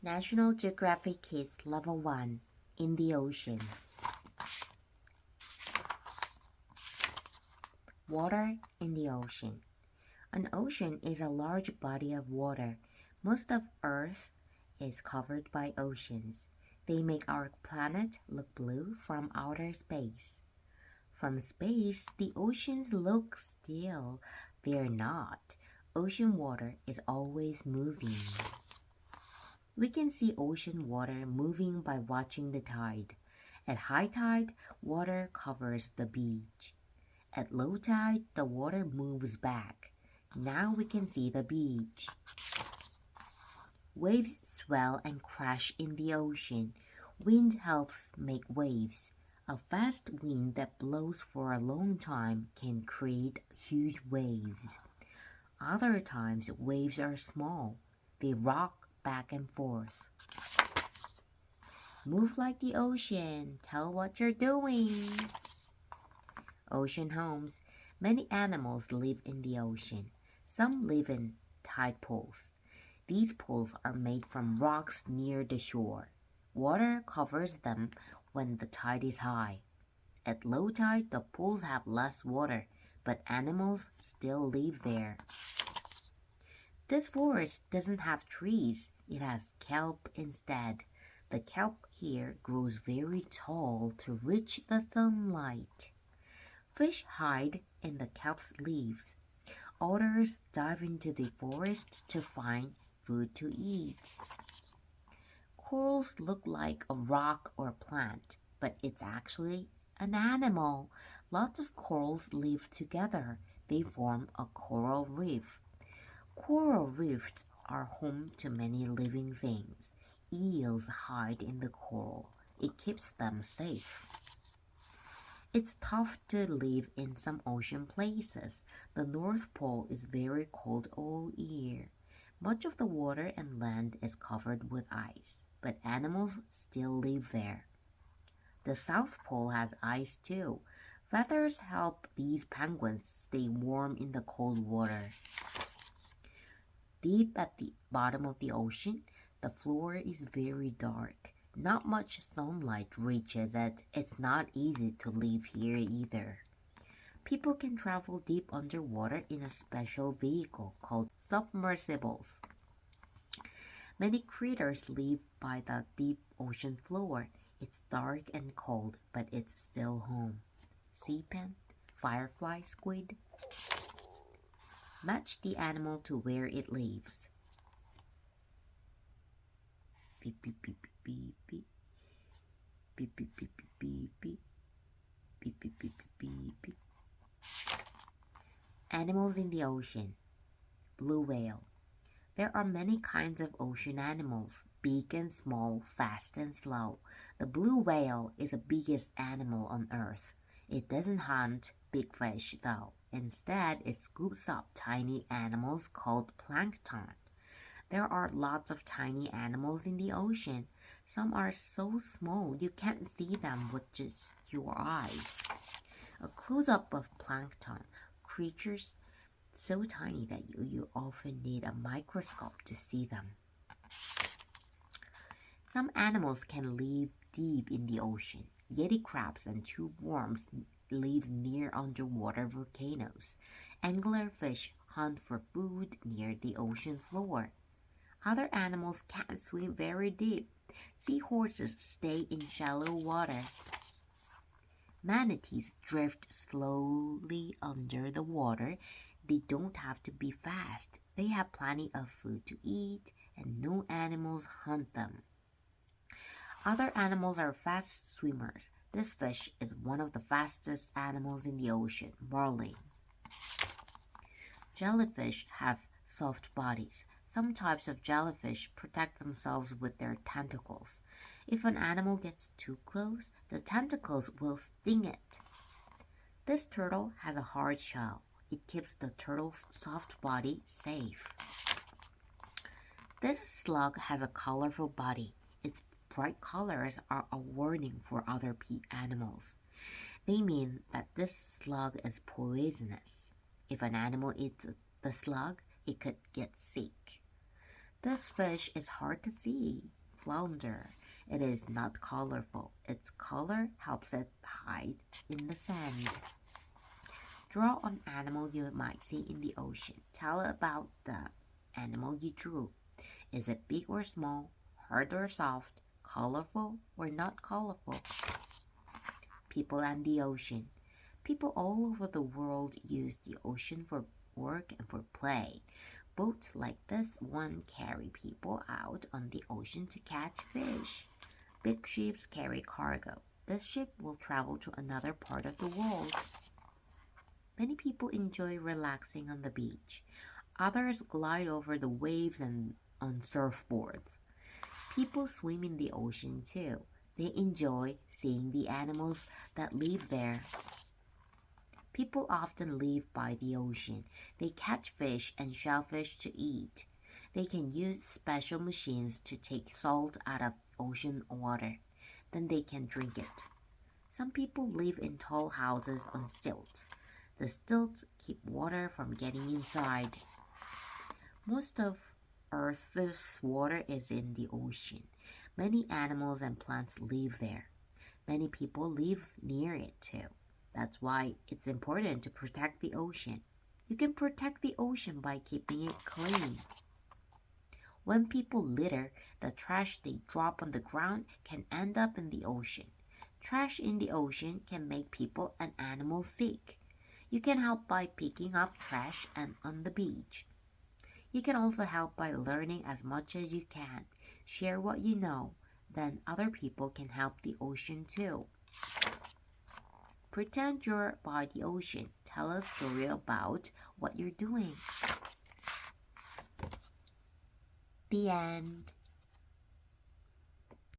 National Geographic Kids Level 1 in the Ocean. Water in the ocean. An ocean is a large body of water. Most of Earth is covered by oceans. They make our planet look blue from outer space. From space, the oceans look still. They're not. Ocean water is always moving. We can see ocean water moving by watching the tide. At high tide, water covers the beach. At low tide, the water moves back. Now we can see the beach. Waves swell and crash in the ocean. Wind helps make waves. A fast wind that blows for a long time can create huge waves. Other times, waves are small. They rock back and forth. Move like the ocean. Tell what you're doing. Ocean homes. Many animals live in the ocean. Some live in tide pools. These pools are made from rocks near the shore. Water covers them when the tide is high. At low tide, the pools have less water, but animals still live there. This forest doesn't have trees. It has kelp instead. The kelp here grows very tall to reach the sunlight. Fish hide in the kelp's leaves. Otters dive into the forest to find food to eat. Corals look like a rock or plant, but it's actually an animal. Lots of corals live together. They form a coral reef. Coral reefs are home to many living things. Eels hide in the coral. It keeps them safe. It's tough to live in some ocean places. The North Pole is very cold all year. Much of the water and land is covered with ice, but animals still live there. The South Pole has ice too. Feathers help these penguins stay warm in the cold water. Deep at the bottom of the ocean, the floor is very dark. Not much sunlight reaches it. It's not easy to live here either. People can travel deep underwater in a special vehicle called submersibles. Many critters live by the deep ocean floor. It's dark and cold, but it's still home. Sea pen, firefly, squid. Match the animal to where it lives. Beep, beep, beep, beep, beep. Beep, beep, beep, beep, beep, beep. Beep, beep, beep, beep, beep, beep. Animals in the ocean. Blue whale. There are many kinds of ocean animals, big and small, fast and slow. The blue whale is the biggest animal on Earth. It doesn't hunt big fish, though. Instead, it scoops up tiny animals called plankton. There are lots of tiny animals in the ocean. Some are so small you can't see them with just your eyes. A close-up of plankton, creatures so tiny that you often need a microscope to see them. Some animals can live deep in the ocean. Yeti crabs and tube worms live near underwater volcanoes. Anglerfish hunt for food near the ocean floor. Other animals can't swim very deep. Seahorses stay in shallow water. Manatees drift slowly under the water. They don't have to be fast. They have plenty of food to eat, and no animals hunt them. Other animals are fast swimmers. This fish is one of the fastest animals in the ocean, marlin. Jellyfish have soft bodies. Some types of jellyfish protect themselves with their tentacles. If an animal gets too close, the tentacles will sting it. This turtle has a hard shell. It keeps the turtle's soft body safe. This slug has a colorful body. Its bright colors are a warning for other animals. They mean that this slug is poisonous. If an animal eats the slug, it could get sick. This fish is hard to see. Flounder. It is not colorful. Its color helps it hide in the sand. Draw an animal you might see in the ocean. Tell about the animal you drew. Is it big or small, hard or soft, colorful or not colorful? People and the ocean. People all over the world use the ocean for work and for play. Boats like this one carry people out on the ocean to catch fish. Big ships carry cargo. This ship will travel to another part of the world. Many people enjoy relaxing on the beach. Others glide over the waves and on surfboards. People swim in the ocean too. They enjoy seeing the animals that live there. People often live by the ocean. They catch fish and shellfish to eat. They can use special machines to take salt out of ocean water. Then they can drink it. Some people live in tall houses on stilts. The stilts keep water from getting inside. Most of Earth's water is in the ocean. Many animals and plants live there. Many people live near it too. That's why it's important to protect the ocean. You can protect the ocean by keeping it clean. When people litter, the trash they drop on the ground can end up in the ocean. Trash in the ocean can make people and animals sick. You can help by picking up trash and on the beach. You can also help by learning as much as you can. Share what you know, then other people can help the ocean too. Pretend you're by the ocean. Tell a story about what you're doing. The end.